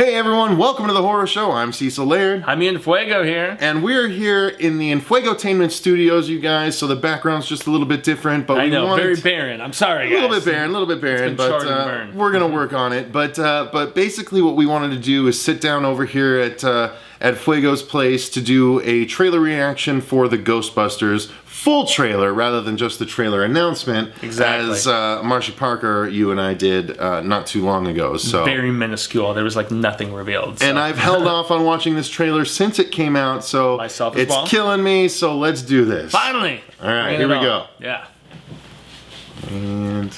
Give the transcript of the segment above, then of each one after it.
Hey everyone, welcome to the Horror Show. I'm Cecil Laird. Jaime Fuego here. And we're here in the Enfuegotainment studios, you guys, so the background's just a little bit different. But I know, very barren. I'm sorry, guys. A little bit barren, but we're going to work on it. But basically what we wanted to do is sit down over here at Fuego's place to do a trailer reaction for the Ghostbusters. Full trailer rather than just the trailer announcement. Exactly. As Marcia Parker, you and I did not too long ago. So very minuscule. There was like nothing revealed. So. And I've held off on watching this trailer since it came out, so it's killing me, so let's do this. Finally! All right, here we go. Yeah. And...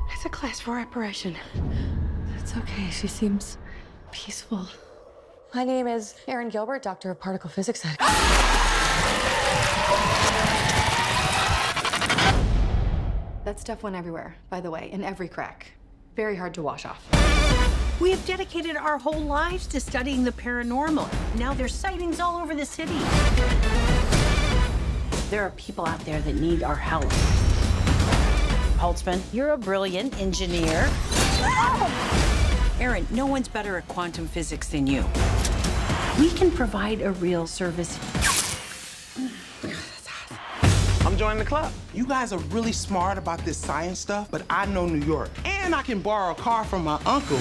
It's a class 4 operation. It's okay. She seems peaceful. My name is Erin Gilbert, Doctor of Particle Physics. That stuff went everywhere, by the way, in every crack. Very hard to wash off. We have dedicated our whole lives to studying the paranormal. Now there's sightings all over the city. There are people out there that need our help. Holtzman, you're a brilliant engineer. Erin, no one's better at quantum physics than you. We can provide a real service. I'm joining the club. You guys are really smart about this science stuff, but I know New York. And I can borrow a car from my uncle.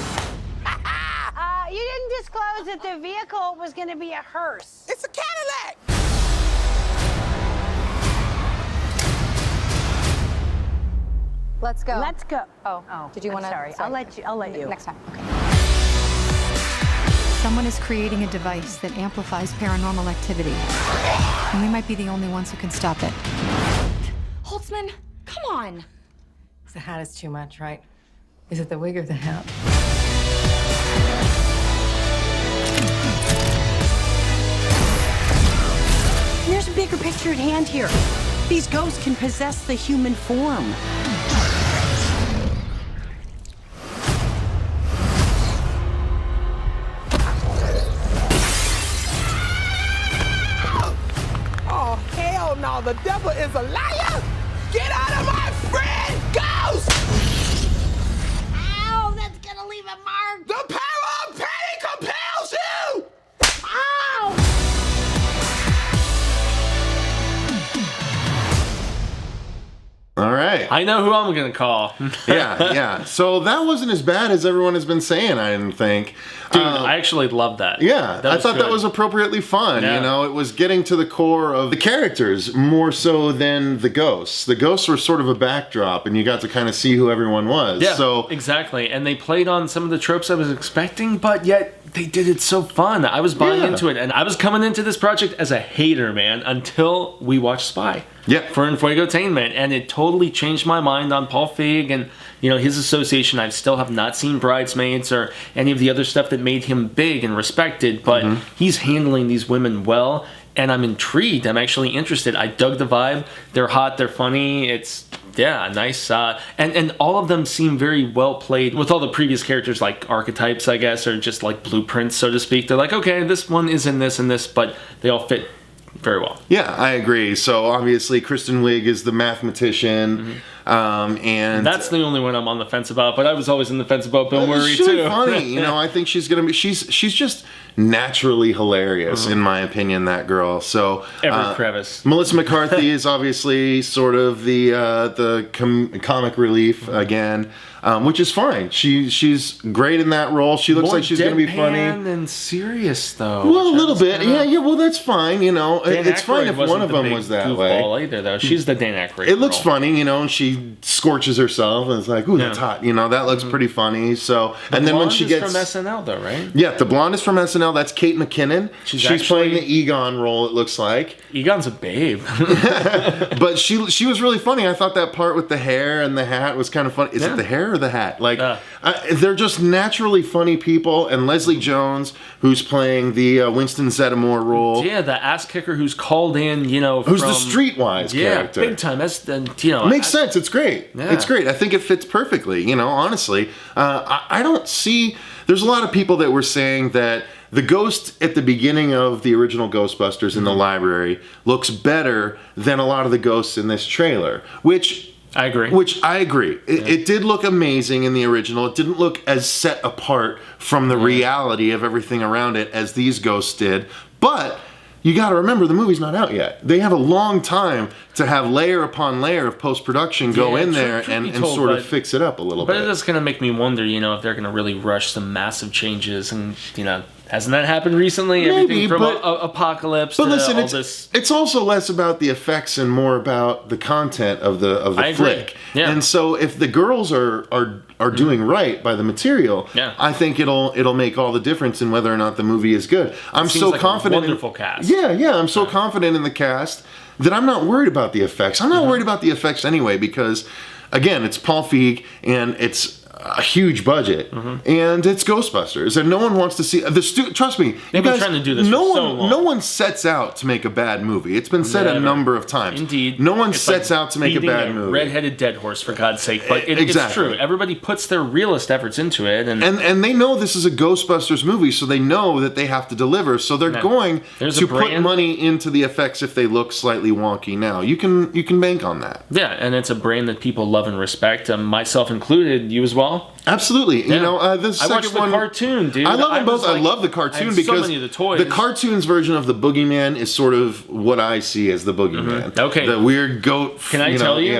You didn't disclose that the vehicle was going to be a hearse. It's a Cadillac! Let's go. Let's go. Oh. Did you want to? Sorry, I'll let you. Next time. Okay. Someone is creating a device that amplifies paranormal activity. And we might be the only ones who can stop it. Holtzman, come on. The hat is too much, right? Is it the wig or the hat? There's a bigger picture at hand here. These ghosts can possess the human form. Oh, hell no, the devil is a liar! Get out of my friend, ghost! Ow, that's gonna leave a mark. The power of pain compels you! Ow! All right. I know who I'm going to call. Yeah. So that wasn't as bad as everyone has been saying, I didn't think. Dude, I actually loved that. Yeah, I thought that was appropriately fun. Yeah. You know, it was getting to the core of the characters more so than the ghosts. The ghosts were sort of a backdrop, and you got to kind of see who everyone was. Yeah, so exactly. And they played on some of the tropes I was expecting, but yet they did it so fun. I was buying into it, and I was coming into this project as a hater, man, until we watched Spy. Yeah. For Enfuegotainment, and it totally changed my mind on Paul Feig and his association. I still have not seen Bridesmaids or any of the other stuff that made him big and respected, but he's handling these women well, and I'm intrigued. I'm actually interested. I dug the vibe. They're hot. They're funny. It's nice. And all of them seem very well played with all the previous characters, like archetypes, I guess, or just like blueprints, so to speak. They're like, okay, this one is in this and this, but they all fit very well. Yeah, I agree. So obviously Kristen Wiig is the mathematician, and that's the only one I'm on the fence about. But I was always in the fence about Bill Murray she's too. Funny, I think she's gonna be. She's just naturally hilarious, in my opinion. That girl. So every crevice. Melissa McCarthy is obviously sort of the comic relief again. Which is fine. She's great in that role. She looks like she's going to be funny. And serious though. Well, a little bit. Yeah. Well, that's fine. It's fine if one of them was that way. Either though, she's the Dan Aykroyd. It looks funny, and she scorches herself, and it's like, ooh, that's hot. That looks pretty funny. So, and then when she gets from SNL though, right? Yeah, the blonde is from SNL. That's Kate McKinnon. She's playing the Egon role. It looks like Egon's a babe. But she was really funny. I thought that part with the hair and the hat was kind of funny. Is it the hair? her the hat. Like, they're just naturally funny people. And Leslie Jones, who's playing the Winston Zeddemore role. Yeah, the ass kicker who's called in, who's the streetwise character. Yeah, big time. That's, It makes sense. It's great. Yeah. It's great. I think it fits perfectly, honestly. I don't see... There's a lot of people that were saying that the ghost at the beginning of the original Ghostbusters in the library looks better than a lot of the ghosts in this trailer, which I agree. It did look amazing in the original. It didn't look as set apart from the reality of everything around it as these ghosts did. But you got to remember, the movie's not out yet. They have a long time to have layer upon layer of post-production go in there and sort of fix it up a little bit. But it is going to make me wonder, if they're going to really rush some massive changes and, hasn't that happened recently? Maybe, everything from Apocalypse to listen, all this. It's also less about the effects and more about the content of the flick. Yeah. And so if the girls are doing right by the material, I think it'll make all the difference in whether or not the movie is good. I'm so confident. A wonderful cast. Yeah. I'm so confident in the cast that I'm not worried about the effects. I'm not worried about the effects anyway because, again, it's Paul Feig and it's a huge budget, and it's Ghostbusters, and no one wants to see trust me, they've been trying to do this for so long. No one sets out to make a bad movie. It's been said a number of times. Indeed, no one sets out to make a bad movie. Red-headed dead horse, for God's sake. But it's true. Everybody puts their realest efforts into it, and they know this is a Ghostbusters movie, so they know that they have to deliver. So they're going to put money into the effects if they look slightly wonky. Now you can bank on that. Yeah, and it's a brand that people love and respect, myself included. You as well. Absolutely. Yeah. The second I watched the cartoon, dude. I love them both. I love the cartoon because so many of the toys. The cartoon's version of the Boogeyman is sort of what I see as the Boogeyman. Okay. The weird goat. Can I tell you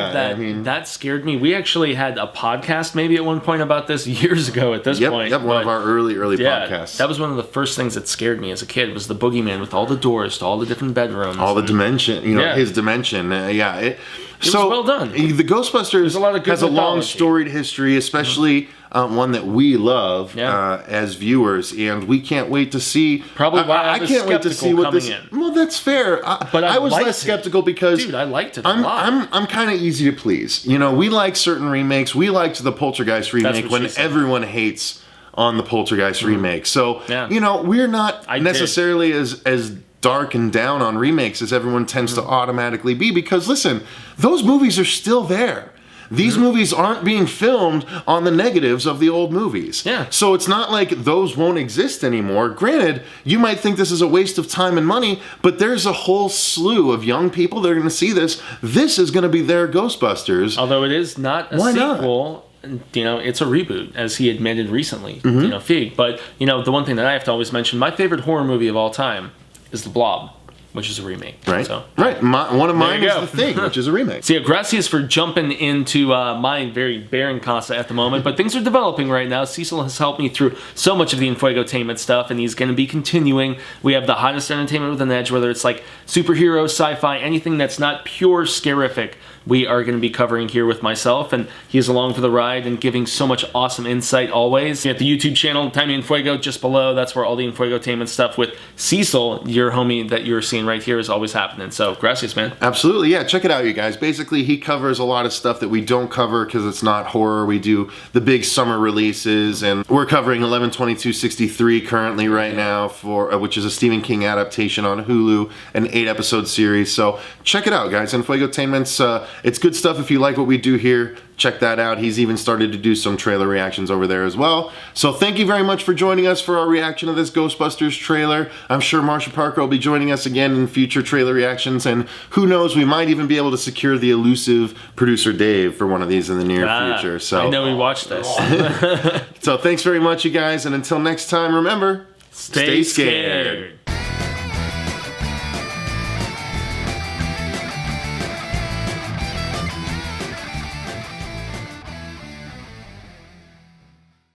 that scared me? We actually had a podcast maybe at one point about this years ago at this point. Yep, one of our early podcasts. That was one of the first things that scared me as a kid was the Boogeyman with all the doors to all the different bedrooms. All the dimension, his dimension. It was well done. The Ghostbusters has a long storied history, especially one that we love as viewers, and we can't wait to see. Probably why I can't wait to see what this. Well, that's fair. But I was less skeptical because, dude, I liked it a lot. I'm kind of easy to please. We like certain remakes. We liked the Poltergeist remake when everyone hates on the Poltergeist remake. So we're not necessarily as dark and down on remakes as everyone tends to automatically be, because listen, those movies are still there. These movies aren't being filmed on the negatives of the old movies. Yeah. So it's not like those won't exist anymore. Granted, you might think this is a waste of time and money, but there's a whole slew of young people that are going to see this. This is going to be their Ghostbusters. Although it is not a sequel. It's a reboot, as he admitted recently, Feig. But, the one thing that I have to always mention, my favorite horror movie of all time is The Blob, which is a remake. Right. So, right. One of mine is The Thing, which is a remake. So, gracias for jumping into my very barren casa at the moment, but things are developing right now. Cecil has helped me through so much of the Infuegotainment stuff, and he's going to be continuing. We have the hottest entertainment with an edge, whether it's like superhero, sci-fi, anything that's not pure scarific. We are going to be covering here with myself, and he's along for the ride and giving so much awesome insight always. At the YouTube channel, Jaime Infuego, just below, that's where all the Infuegotainment stuff with Cecil, your homie that you're seeing right here, is always happening. So, gracias, man. Absolutely, yeah. Check it out, you guys. Basically, he covers a lot of stuff that we don't cover because it's not horror. We do the big summer releases, and we're covering 11/22/63 currently right now, which is a Stephen King adaptation on Hulu, an 8-episode series. So, check it out, guys. Infuegotainment's it's good stuff. If you like what we do here, check that out. He's even started to do some trailer reactions over there as well. So thank you very much for joining us for our reaction of this Ghostbusters trailer. I'm sure Marsha Parker will be joining us again in future trailer reactions, and who knows, we might even be able to secure the elusive producer Dave for one of these in the near future. So I know he watched this. So thanks very much, you guys, and until next time, remember, stay scared.